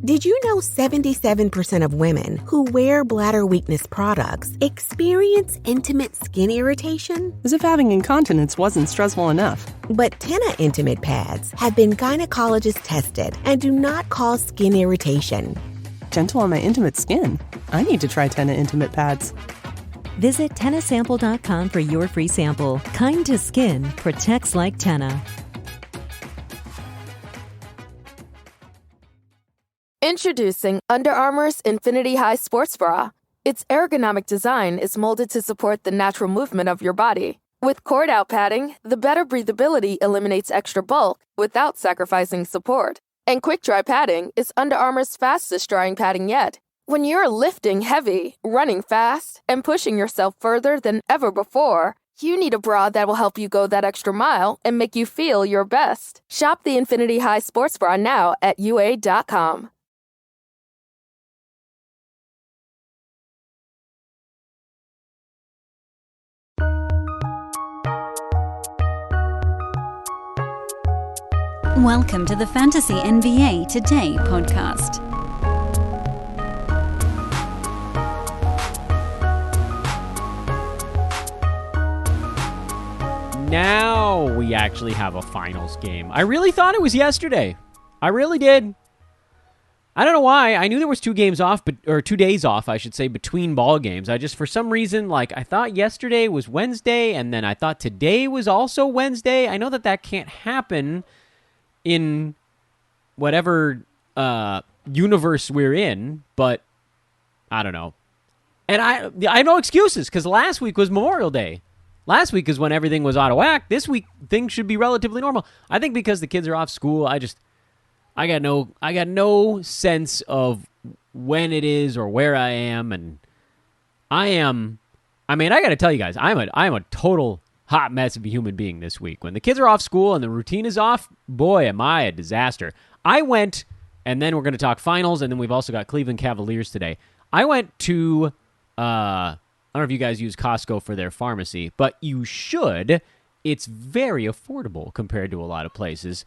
Did you know 77% of women who wear bladder weakness products experience intimate skin irritation? As if having incontinence wasn't stressful enough. But Tena Intimate Pads have been gynecologist tested and do not cause skin irritation. Gentle on my intimate skin. I need to try Tena Intimate Pads. Visit TenaSample.com for your free sample. Kind to skin. Protects like Tena. Introducing Under Armour's Infinity High Sports Bra. Its ergonomic design is molded to support the natural movement of your body. With cord-out padding, the better breathability eliminates extra bulk without sacrificing support. And quick-dry padding is Under Armour's fastest-drying padding yet. When you're lifting heavy, running fast, and pushing yourself further than ever before, you need a bra that will help you go that extra mile and make you feel your best. Shop the Infinity High Sports Bra now at UA.com. Welcome to the Fantasy NBA Today podcast. Now we actually have a finals game. I really thought it was yesterday. I really did. I don't know why. I knew there was 2 games off, or 2 days off, I should say, between ball games. I just, for some reason, I thought yesterday was Wednesday, and then I thought today was also Wednesday. I know that can't happen in whatever universe we're in, but I don't know. And I have no excuses, because last week was Memorial Day. Last week is when everything was out of whack. This week, things should be relatively normal. I think because the kids are off school, I got no sense of when it is or where I am, and I got to tell you guys, I'm a total hot mess of a human being this week. When the kids are off school and the routine is off, boy, am I a disaster. I went, and then we're going to talk finals, and then we've also got Cleveland Cavaliers today. I went to, I don't know if you guys use Costco for their pharmacy, but you should. It's very affordable compared to a lot of places,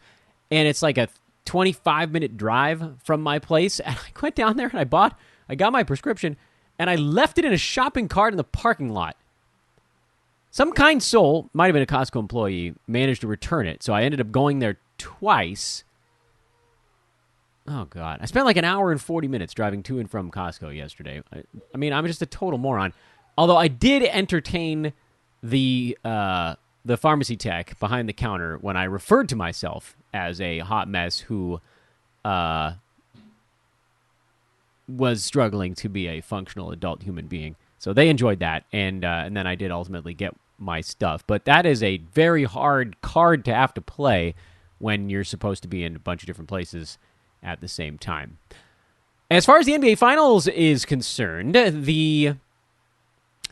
and it's like a 25-minute drive from my place, and I went down there and I got my prescription, and I left it in a shopping cart in the parking lot. Some kind soul, might have been a Costco employee, managed to return it, so I ended up going there twice. Oh, God. I spent like an hour and 40 minutes driving to and from Costco yesterday. I'm just a total moron. Although I did entertain the pharmacy tech behind the counter when I referred to myself as a hot mess who was struggling to be a functional adult human being. So they enjoyed that, and then I did ultimately get my stuff. But that is a very hard card to have to play when you're supposed to be in a bunch of different places at the same time. As far as the NBA Finals is concerned, the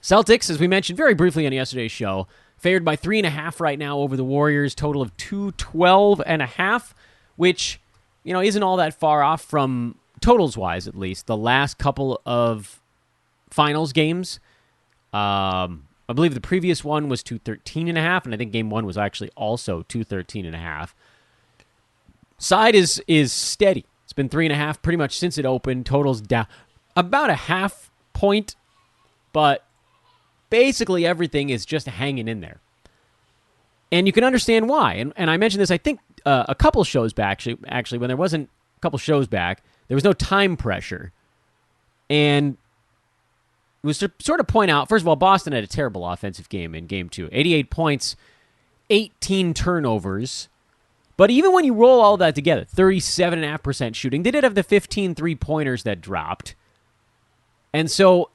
Celtics, as we mentioned very briefly on yesterday's show, favored by 3.5 right now over the Warriors, total of 212.5, which, isn't all that far off from, totals-wise at least, the last couple of finals games. I believe the previous one was 213.5, and I think game 1 was actually also 213.5. Side is steady. It's been 3.5 pretty much since it opened. Totals down about a half point, but basically everything is just hanging in there. And you can understand why. And I mentioned this, I think, a couple shows back, actually, when there wasn't a couple shows back, there was no time pressure. And it was to sort of point out, first of all, Boston had a terrible offensive game in Game 2. 88 points, 18 turnovers. But even when you roll all that together, 37.5% shooting, they did have the 15 three-pointers that dropped. And so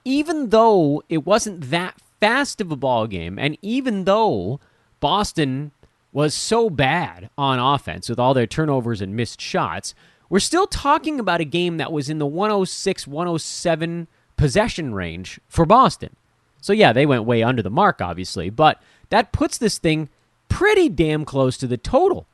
even though it wasn't that fast of a ball game, and even though Boston was so bad on offense with all their turnovers and missed shots, we're still talking about a game that was in the 106-107 possession range for Boston. So yeah, they went way under the mark, obviously, but that puts this thing pretty damn close to the total.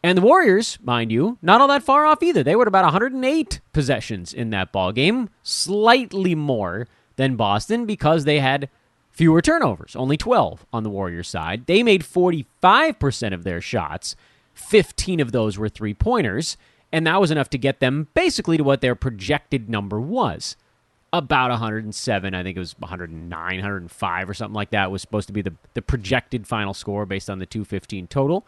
And the Warriors, mind you, not all that far off either. They were at about 108 possessions in that ball game, slightly more than Boston because they had fewer turnovers, only 12 on the Warriors side. They made 45% of their shots. 15 of those were three-pointers, And that was enough to get them basically to what their projected number was. About 107, I think it was 109, 105 or something like that was supposed to be the projected final score based on the 215 total.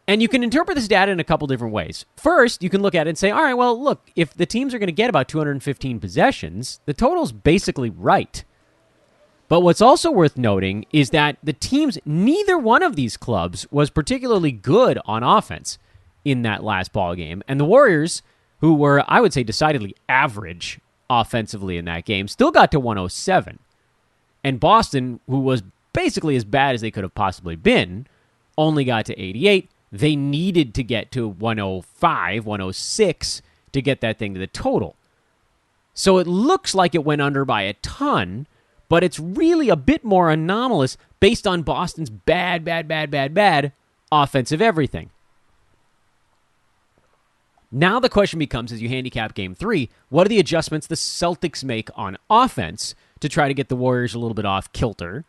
And you can interpret this data in a couple different ways. First, you can look at it and say, all right, well, look, if the teams are going to get about 215 possessions, the total's basically right. But what's also worth noting is that the teams, neither one of these clubs was particularly good on offense in that last ball game. And the Warriors, who were, I would say, decidedly average offensively in that game, still got to 107. And Boston, who was basically as bad as they could have possibly been, only got to 88. They needed to get to 105, 106 to get that thing to the total. So it looks like it went under by a ton, but it's really a bit more anomalous based on Boston's bad offensive everything. Now the question becomes, as you handicap Game 3, what are the adjustments the Celtics make on offense to try to get the Warriors a little bit off kilter?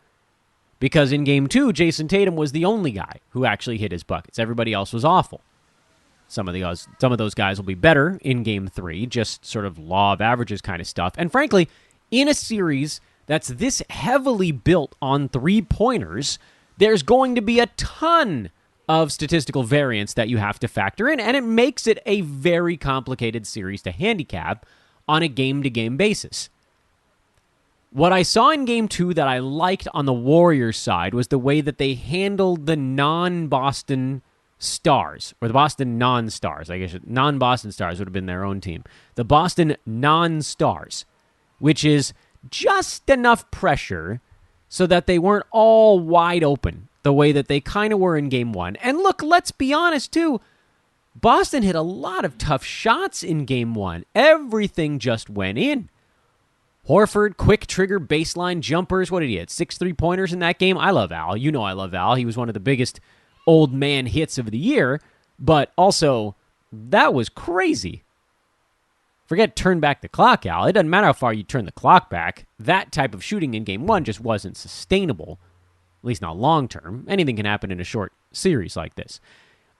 Because in Game 2, Jason Tatum was the only guy who actually hit his buckets. Everybody else was awful. Some of those guys will be better in Game 3, just sort of law of averages kind of stuff. And frankly, in a series that's this heavily built on three-pointers, there's going to be a ton of statistical variance that you have to factor in, and it makes it a very complicated series to handicap on a game-to-game basis. What I saw in Game 2 that I liked on the Warriors side was the way that they handled the non-Boston stars, or the Boston non-stars. I guess non-Boston stars would have been their own team. The Boston non-stars, which is just enough pressure so that they weren't all wide open the way that they kind of were in Game 1. And look, let's be honest, too. Boston hit a lot of tough shots in Game 1. Everything just went in. Horford, quick trigger, baseline jumpers. What did he hit? 6 3-pointers in that game? I love Al. You know I love Al. He was one of the biggest old man hits of the year. But also, that was crazy. Forget turn back the clock, Al. It doesn't matter how far you turn the clock back. That type of shooting in Game 1 just wasn't sustainable. At least not long-term. Anything can happen in a short series like this.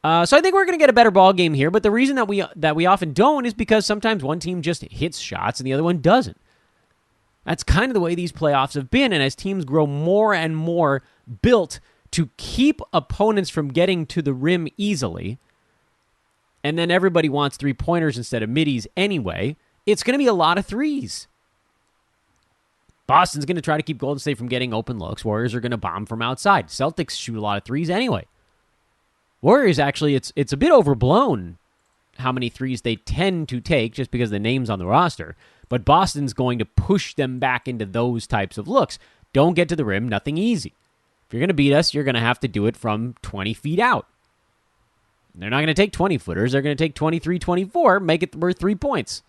So I think we're going to get a better ball game here, but the reason that we often don't is because sometimes one team just hits shots and the other one doesn't. That's kind of the way these playoffs have been, and as teams grow more and more built to keep opponents from getting to the rim easily, and then everybody wants three-pointers instead of middies anyway, it's going to be a lot of threes. Boston's going to try to keep Golden State from getting open looks. Warriors are going to bomb from outside. Celtics shoot a lot of threes anyway. Warriors, actually, it's a bit overblown how many threes they tend to take just because the name's on the roster. But Boston's going to push them back into those types of looks. Don't get to the rim, nothing easy. If you're going to beat us, you're going to have to do it from 20 feet out. They're not going to take 20-footers. They're going to take 23, 24, make it worth 3 points.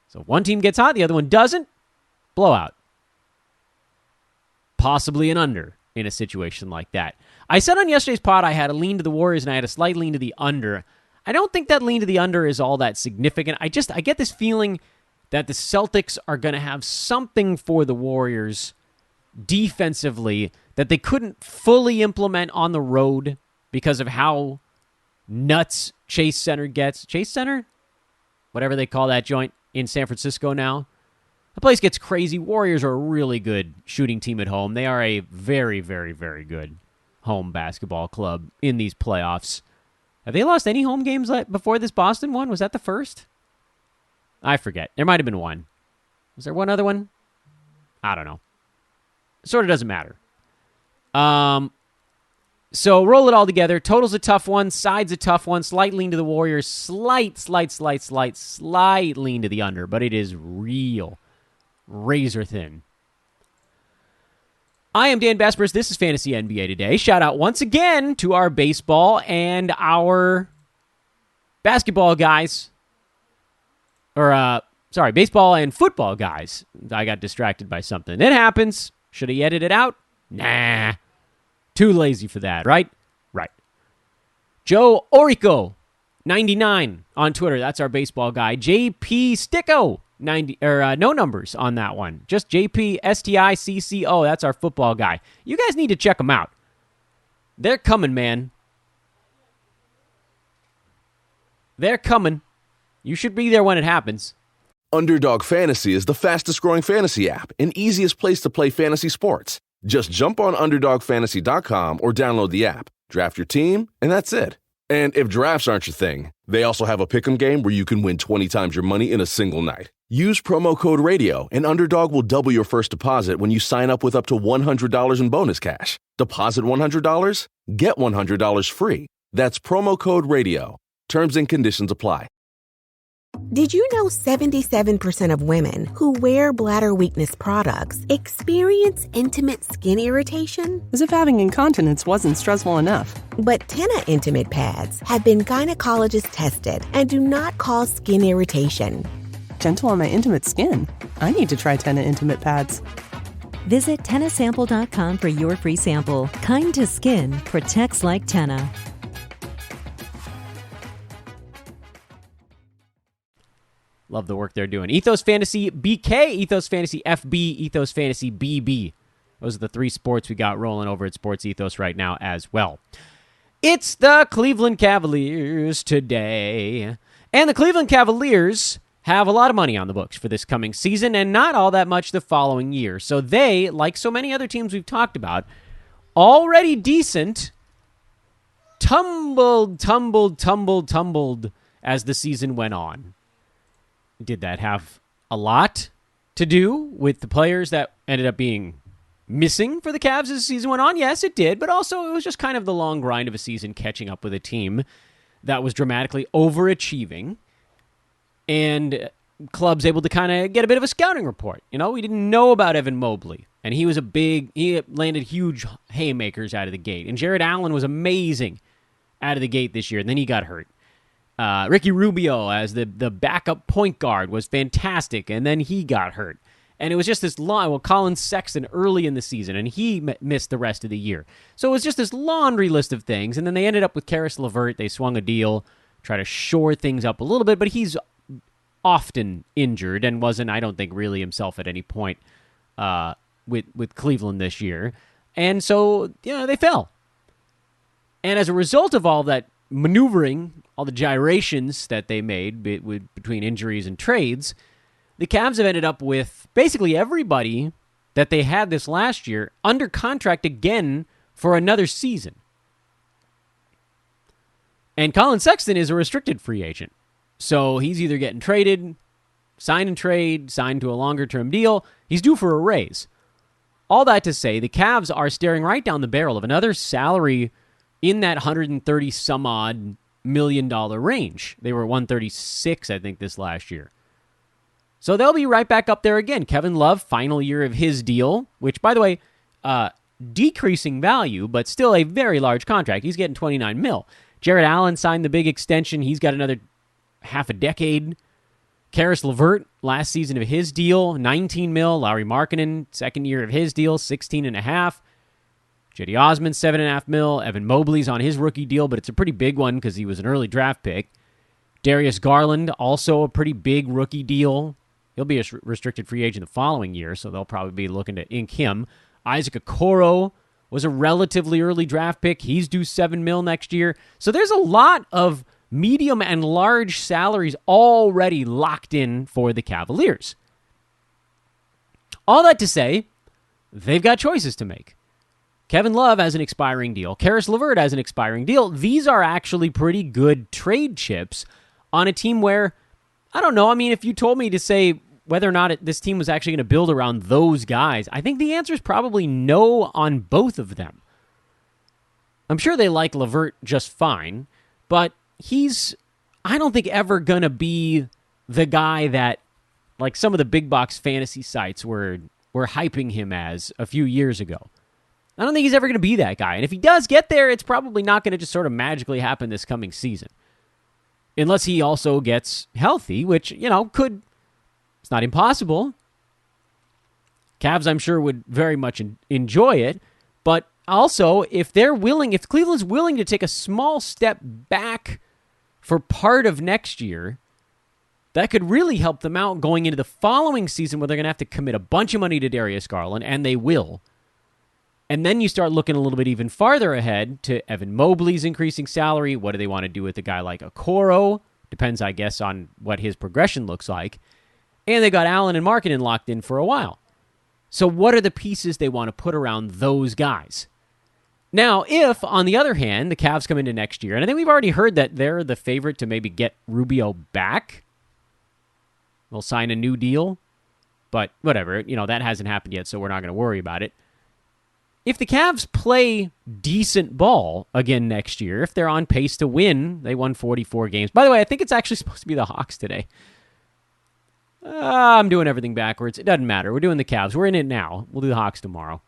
So if one team gets hot, the other one doesn't, blowout. Possibly an under in a situation like that. I said on yesterday's pod I had a lean to the Warriors and I had a slight lean to the under. I don't think that lean to the under is all that significant. I get this feeling that the Celtics are going to have something for the Warriors defensively that they couldn't fully implement on the road because of how nuts Chase Center gets. Chase Center? Whatever they call that joint in San Francisco now. The place gets crazy. Warriors are a really good shooting team at home. They are a very, very, very good home basketball club in these playoffs. Have they lost any home games before this Boston one? Was that the first? I forget. There might have been one. Was there one other one? I don't know. Sort of doesn't matter. So roll it all together. Total's a tough one. Side's a tough one. Slight lean to the Warriors. Slight lean to the under. But it is real. Razor thin. I am Dan Vespers. This is Fantasy NBA Today. Shout out once again to our baseball and our basketball guys. Baseball and football guys. I got distracted by something. It happens. Should he edit it out? Nah. Too lazy for that, right? Right. Joe Orico, 99 on Twitter. That's our baseball guy. JP Sticko, 90 no numbers on that one. Just JP STICCO. That's our football guy. You guys need to check them out. They're coming, man. They're coming. You should be there when it happens. Underdog Fantasy is the fastest-growing fantasy app and easiest place to play fantasy sports. Just jump on UnderdogFantasy.com or download the app, draft your team, and that's it. And if drafts aren't your thing, they also have a pick'em game where you can win 20 times your money in a single night. Use promo code RADIO, and Underdog will double your first deposit when you sign up with up to $100 in bonus cash. Deposit $100, get $100 free. That's promo code RADIO. Terms and conditions apply. Did you know 77% of women who wear bladder weakness products experience intimate skin irritation? As if having incontinence wasn't stressful enough. But Tena Intimate Pads have been gynecologist tested and do not cause skin irritation. Gentle on my intimate skin. I need to try Tena Intimate Pads. Visit TenaSample.com for your free sample. Kind to skin, protects like Tena. Love the work they're doing. Ethos Fantasy BK, Ethos Fantasy FB, Ethos Fantasy BB. Those are the three sports we got rolling over at Sports Ethos right now as well. It's the Cleveland Cavaliers today. And the Cleveland Cavaliers have a lot of money on the books for this coming season and not all that much the following year. So they, like so many other teams we've talked about, already decent, tumbled as the season went on. Did that have a lot to do with the players that ended up being missing for the Cavs as the season went on? Yes, it did, but also it was just kind of the long grind of a season catching up with a team that was dramatically overachieving and clubs able to kind of get a bit of a scouting report. You know, we didn't know about Evan Mobley, and he landed huge haymakers out of the gate, and Jared Allen was amazing out of the gate this year, and then he got hurt. Ricky Rubio as the backup point guard was fantastic, and then he got hurt. And it was just this long... Well, Colin Sexton early in the season, and he missed the rest of the year. So it was just this laundry list of things, and then they ended up with Karis LeVert. They swung a deal, try to shore things up a little bit, but he's often injured and wasn't, I don't think, really himself at any point with Cleveland this year. And so, they fell. And as a result of all that maneuvering, all the gyrations that they made between injuries and trades, the Cavs have ended up with basically everybody that they had this last year under contract again for another season. And Colin Sexton is a restricted free agent. So he's either getting traded, sign and trade, signed to a longer-term deal. He's due for a raise. All that to say, the Cavs are staring right down the barrel of another salary in that $130-some-odd million range. They were 136, I think, this last year. So they'll be right back up there again. Kevin Love, final year of his deal, which, by the way, decreasing value, but still a very large contract. He's getting $29 million. Jared Allen signed the big extension. He's got another half a decade. Karis LeVert, last season of his deal, $19 million. Larry Markin, second year of his deal, $16.5 million. Cedi Osman, $7.5 million. Evan Mobley's on his rookie deal, but it's a pretty big one because he was an early draft pick. Darius Garland, also a pretty big rookie deal. He'll be a restricted free agent the following year, so they'll probably be looking to ink him. Isaac Okoro was a relatively early draft pick. He's due $7 million next year. So there's a lot of medium and large salaries already locked in for the Cavaliers. All that to say, they've got choices to make. Kevin Love has an expiring deal. Karis LeVert has an expiring deal. These are actually pretty good trade chips on a team where, I don't know, I mean, if you told me to say whether or not this team was actually going to build around those guys, I think the answer is probably no on both of them. I'm sure they like LeVert just fine, but he's, I don't think, ever going to be the guy that, like some of the big box fantasy sites were hyping him as a few years ago. I don't think he's ever going to be that guy. And if he does get there, it's probably not going to just sort of magically happen this coming season. Unless he also gets healthy, which, could, it's not impossible. Cavs, I'm sure, would very much enjoy it. But also, if Cleveland's willing to take a small step back for part of next year, that could really help them out going into the following season where they're going to have to commit a bunch of money to Darius Garland, and they will. And then you start looking a little bit even farther ahead to Evan Mobley's increasing salary. What do they want to do with a guy like Okoro, Depends, I guess, on what his progression looks like. And they got Allen and Markin locked in for a while. So what are the pieces they want to put around those guys? Now, if, on the other hand, the Cavs come into next year, and I think we've already heard that they're the favorite to maybe get Rubio back. They'll sign a new deal. But whatever, that hasn't happened yet, so we're not going to worry about it. If the Cavs play decent ball again next year, if they're on pace to win, they won 44 games. By the way, I think it's actually supposed to be the Hawks today. I'm doing everything backwards. It doesn't matter. We're doing the Cavs. We're in it now. We'll do the Hawks tomorrow.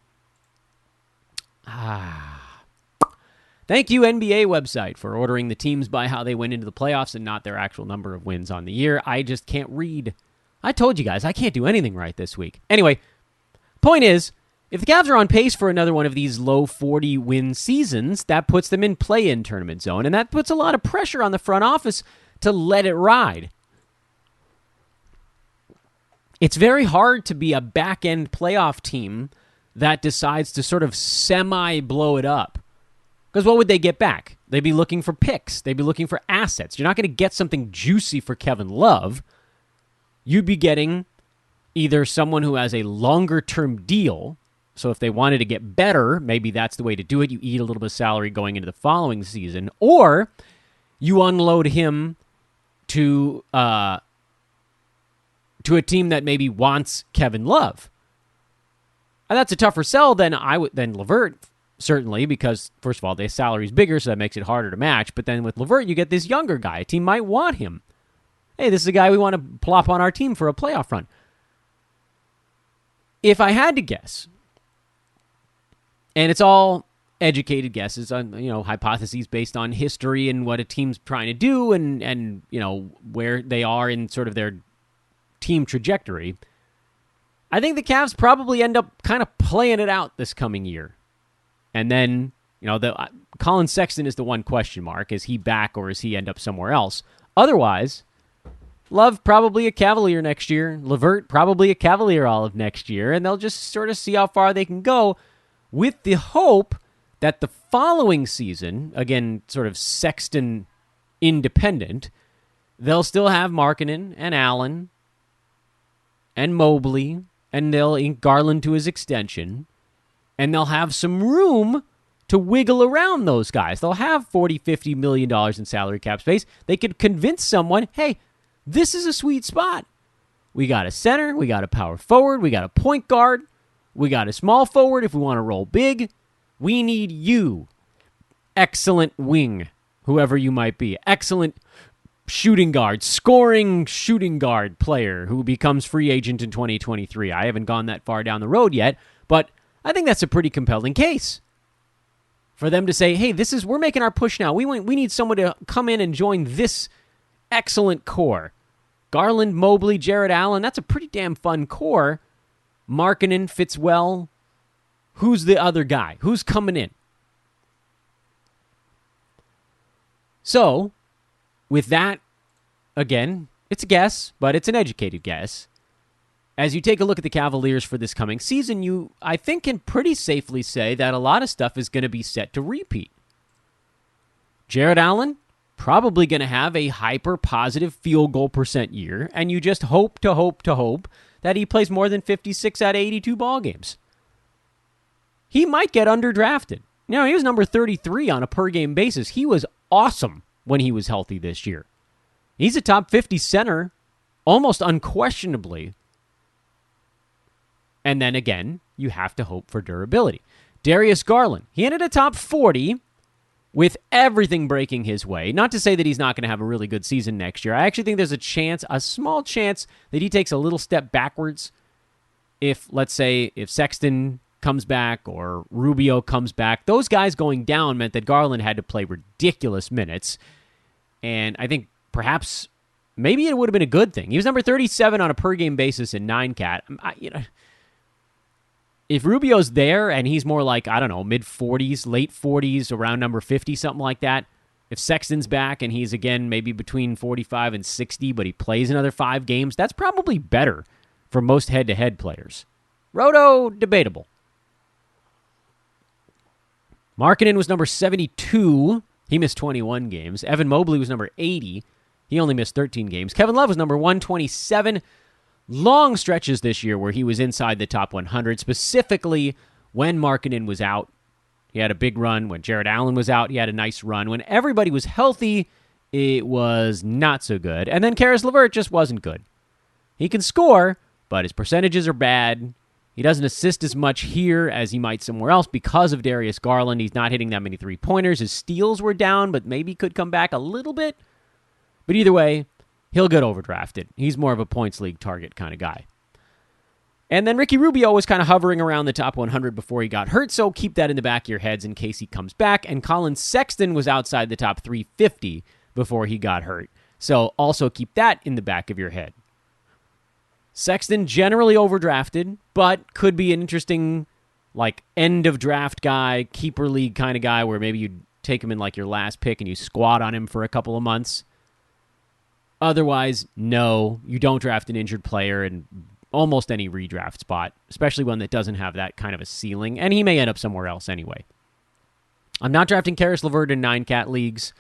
Thank you, NBA website, for ordering the teams by how they went into the playoffs and not their actual number of wins on the year. I just can't read. I told you guys, I can't do anything right this week. Anyway, point is, if the Cavs are on pace for another one of these low 40-win seasons, that puts them in play-in tournament zone, and that puts a lot of pressure on the front office to let it ride. It's very hard to be a back-end playoff team that decides to sort of semi-blow it up. Because what would they get back? They'd be looking for picks. They'd be looking for assets. You're not going to get something juicy for Kevin Love. You'd be getting either someone who has a longer-term deal. So if they wanted to get better, maybe that's the way to do it. You eat a little bit of salary going into the following season. Or you unload him to a team that maybe wants Kevin Love. And that's a tougher sell than LeVert, certainly, because, first of all, their salary's bigger, so that makes it harder to match. But then with LeVert, you get this younger guy. A team might want him. Hey, this is a guy we want to plop on our team for a playoff run. If I had to guess, and it's all educated guesses on, hypotheses based on history and what a team's trying to do and where they are in sort of their team trajectory, I think the Cavs probably end up kind of playing it out this coming year. And then, Colin Sexton is the one question mark. Is he back or is he end up somewhere else? Otherwise, Love probably a Cavalier next year. LeVert probably a Cavalier all of next year. And they'll just sort of see how far they can go with the hope that the following season, again, sort of Sexton independent, they'll still have Markin and Allen and Mobley, and they'll ink Garland to his extension, and they'll have some room to wiggle around those guys. They'll have $40, $50 million in salary cap space. They could convince someone, hey, this is a sweet spot. We got a center, we got a power forward, we got a point guard, we got a small forward if we want to roll big. We need you. Excellent wing, whoever you might be. Excellent shooting guard, scoring shooting guard player who becomes free agent in 2023. I haven't gone that far down the road yet, but I think that's a pretty compelling case for them to say, hey, we're making our push now. We need someone to come in and join this excellent core. Garland, Mobley, Jared Allen, that's a pretty damn fun core. Markkanen fits well. Who's the other guy? Who's coming in? So, with that, again, it's a guess, but it's an educated guess. As you take a look at the Cavaliers for this coming season, you, I think, can pretty safely say that a lot of stuff is going to be set to repeat. Jared Allen, probably going to have a hyper-positive field goal percent year, and you just hope that he plays more than 56 out of 82 ball games. He might get underdrafted. He was number 33 on a per-game basis. He was awesome when he was healthy this year. He's a top 50 center, almost unquestionably. And then again, you have to hope for durability. Darius Garland, he ended a top 40 with everything breaking his way. Not to say that he's not going to have a really good season next year. I actually think there's a small chance that he takes a little step backwards if, let's say, if Sexton comes back or Rubio comes back. Those guys going down meant that Garland had to play ridiculous minutes. And I think perhaps maybe it would have been a good thing. He was number 37 on a per-game basis in 9-cat. If Rubio's there and he's more like, mid-40s, late 40s, around number 50, something like that, if Sexton's back and he's, again, maybe between 45 and 60, but he plays another 5 games, that's probably better for most head-to-head players. Roto, debatable. Markkanen was number 72. He missed 21 games. Evan Mobley was number 80. He only missed 13 games. Kevin Love was number 127. Long stretches this year where he was inside the top 100, specifically when Markin was out. He had a big run. When Jared Allen was out, he had a nice run. When everybody was healthy, it was not so good. And then Karis LeVert just wasn't good. He can score, but his percentages are bad. He doesn't assist as much here as he might somewhere else because of Darius Garland. He's not hitting that many three-pointers. His steals were down, but maybe could come back a little bit. But either way, he'll get overdrafted. He's more of a points league target kind of guy. And then Ricky Rubio was kind of hovering around the top 100 before he got hurt, so keep that in the back of your heads in case he comes back. And Colin Sexton was outside the top 350 before he got hurt, so also keep that in the back of your head. Sexton generally overdrafted, but could be an interesting, like, end-of-draft guy, keeper league kind of guy where maybe you take him in, like, your last pick and you squat on him for a couple of months. Otherwise, no, you don't draft an injured player in almost any redraft spot, especially one that doesn't have that kind of a ceiling, and he may end up somewhere else anyway. I'm not drafting Karis LeVert in 9-cat leagues.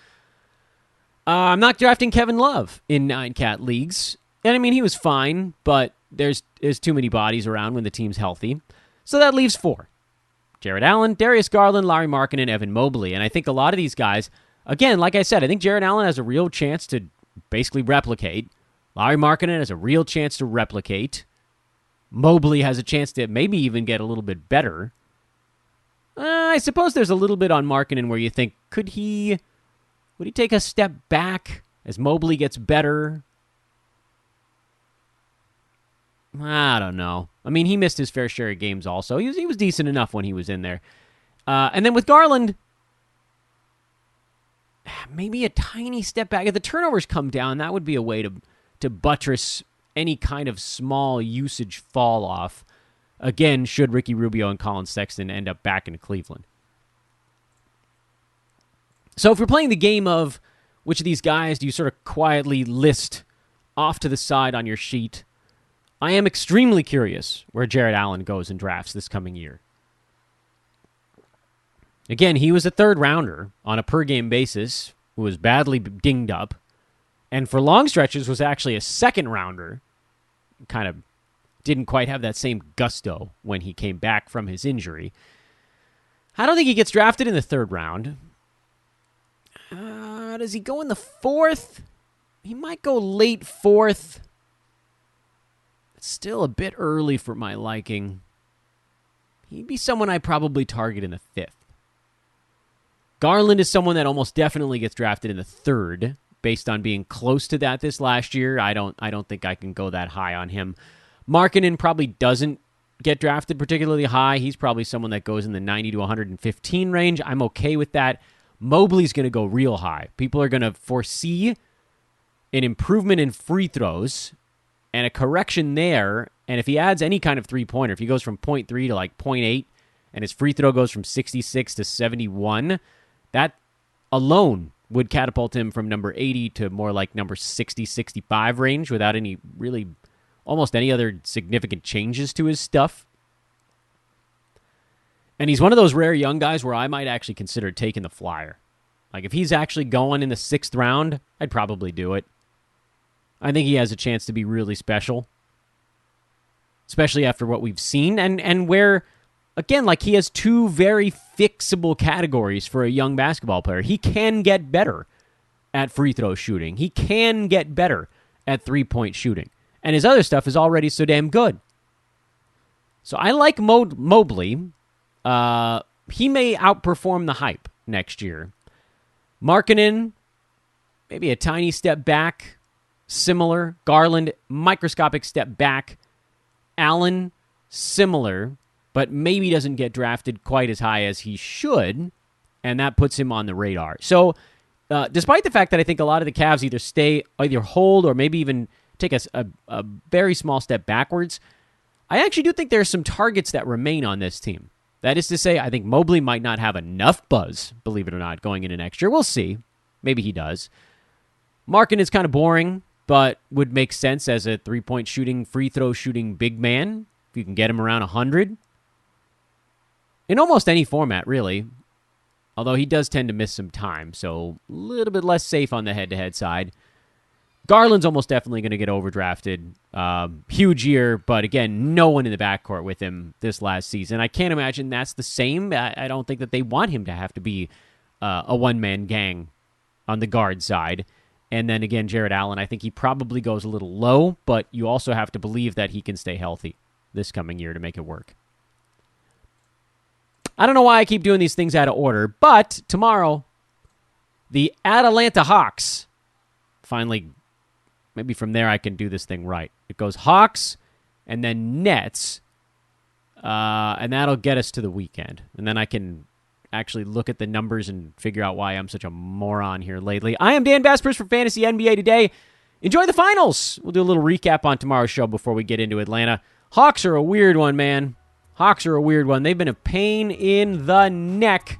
I'm not drafting Kevin Love in 9-cat leagues. And I mean, he was fine, but there's too many bodies around when the team's healthy. So that leaves 4. Jared Allen, Darius Garland, Larry Markin, and Evan Mobley. And I think a lot of these guys, again, like I said, I think Jared Allen has a real chance to basically replicate. Larry Markin has a real chance to replicate. Mobley has a chance to maybe even get a little bit better. I suppose there's a little bit on Markin where you think, would he take a step back as Mobley gets better? I don't know. I mean, he missed his fair share of games also. He was decent enough when he was in there. And then with Garland, maybe a tiny step back. If the turnovers come down, that would be a way to buttress any kind of small usage fall off. Again, should Ricky Rubio and Colin Sexton end up back in Cleveland. So if you're playing the game of which of these guys do you sort of quietly list off to the side on your sheet, I am extremely curious where Jared Allen goes in drafts this coming year. Again, he was a third rounder on a per-game basis who was badly dinged up, and for long stretches was actually a second rounder. Kind of didn't quite have that same gusto when he came back from his injury. I don't think he gets drafted in the third round. Does he go in the fourth? He might go late fourth. It's still a bit early for my liking. He'd be someone I probably target in the fifth. Garland is someone that almost definitely gets drafted in the third, based on being close to that this last year. I don't think I can go that high on him. Markin probably doesn't get drafted particularly high. He's probably someone that goes in the 90 to 115 range. I'm okay with that. Mobley's going to go real high. People are going to foresee an improvement in free throws and a correction there. And if he adds any kind of three-pointer, if he goes from 0.3 to like 0.8, and his free throw goes from 66 to 71, that alone would catapult him from number 80 to more like number 60, 65 range without any really, almost any other significant changes to his stuff. And he's one of those rare young guys where I might actually consider taking the flyer. Like if he's actually going in the 6th round, I'd probably do it. I think he has a chance to be really special, especially after what we've seen and where, again, like he has 2 very fixable categories for a young basketball player. He can get better at free throw shooting. He can get better at three-point shooting. And his other stuff is already so damn good. So I like Mobley. He may outperform the hype next year. Markin, maybe a tiny step back. Similar. Garland, microscopic step back. Allen, similar, but maybe doesn't get drafted quite as high as he should, and that puts him on the radar. So, despite the fact that I think a lot of the Cavs either hold or maybe even take a very small step backwards, I actually do think there are some targets that remain on this team. That is to say, I think Mobley might not have enough buzz, believe it or not, going into next year. We'll see. Maybe he does. Markin is kind of boring, but would make sense as a three-point shooting, free throw shooting big man, if you can get him around 100. In almost any format, really. Although he does tend to miss some time, so a little bit less safe on the head-to-head side. Garland's almost definitely going to get overdrafted. Huge year, but again, no one in the backcourt with him this last season. I can't imagine that's the same. I don't think that they want him to have to be a one-man gang on the guard side. And then again, Jared Allen, I think he probably goes a little low, but you also have to believe that he can stay healthy this coming year to make it work. I don't know why I keep doing these things out of order, but tomorrow, the Atlanta Hawks finally, maybe from there I can do this thing right. It goes Hawks and then Nets, and that'll get us to the weekend. And then I can actually look at the numbers and figure out why I'm such a moron here lately. I am Dan Vespers for Fantasy NBA Today. Enjoy the finals. We'll do a little recap on tomorrow's show before we get into Atlanta. Hawks are a weird one, man. Hawks are a weird one. They've been a pain in the neck,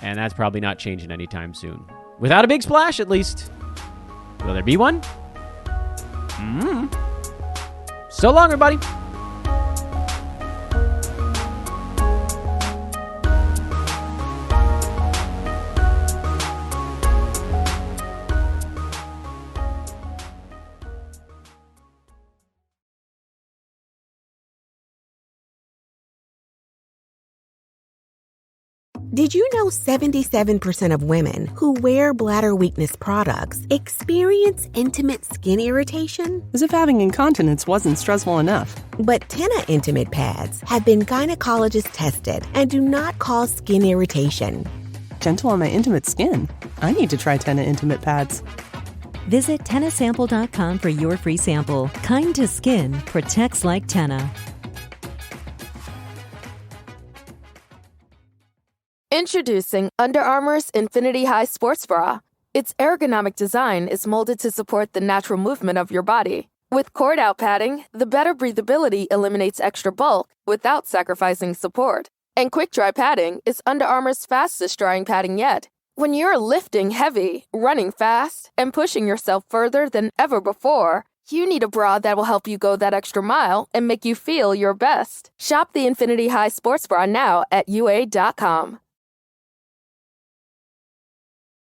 and that's probably not changing anytime soon. Without a big splash, at least. Will there be one? So long, everybody. Did you know 77% of women who wear bladder weakness products experience intimate skin irritation? As if having incontinence wasn't stressful enough. But Tena Intimate Pads have been gynecologist tested and do not cause skin irritation. Gentle on my intimate skin. I need to try Tena Intimate Pads. Visit TenaSample.com for your free sample. Kind to skin, protects like Tena. Introducing Under Armour's Infinity High Sports Bra. Its ergonomic design is molded to support the natural movement of your body. With cord-out padding, the better breathability eliminates extra bulk without sacrificing support. And quick-dry padding is Under Armour's fastest-drying padding yet. When you're lifting heavy, running fast, and pushing yourself further than ever before, you need a bra that will help you go that extra mile and make you feel your best. Shop the Infinity High Sports Bra now at UA.com.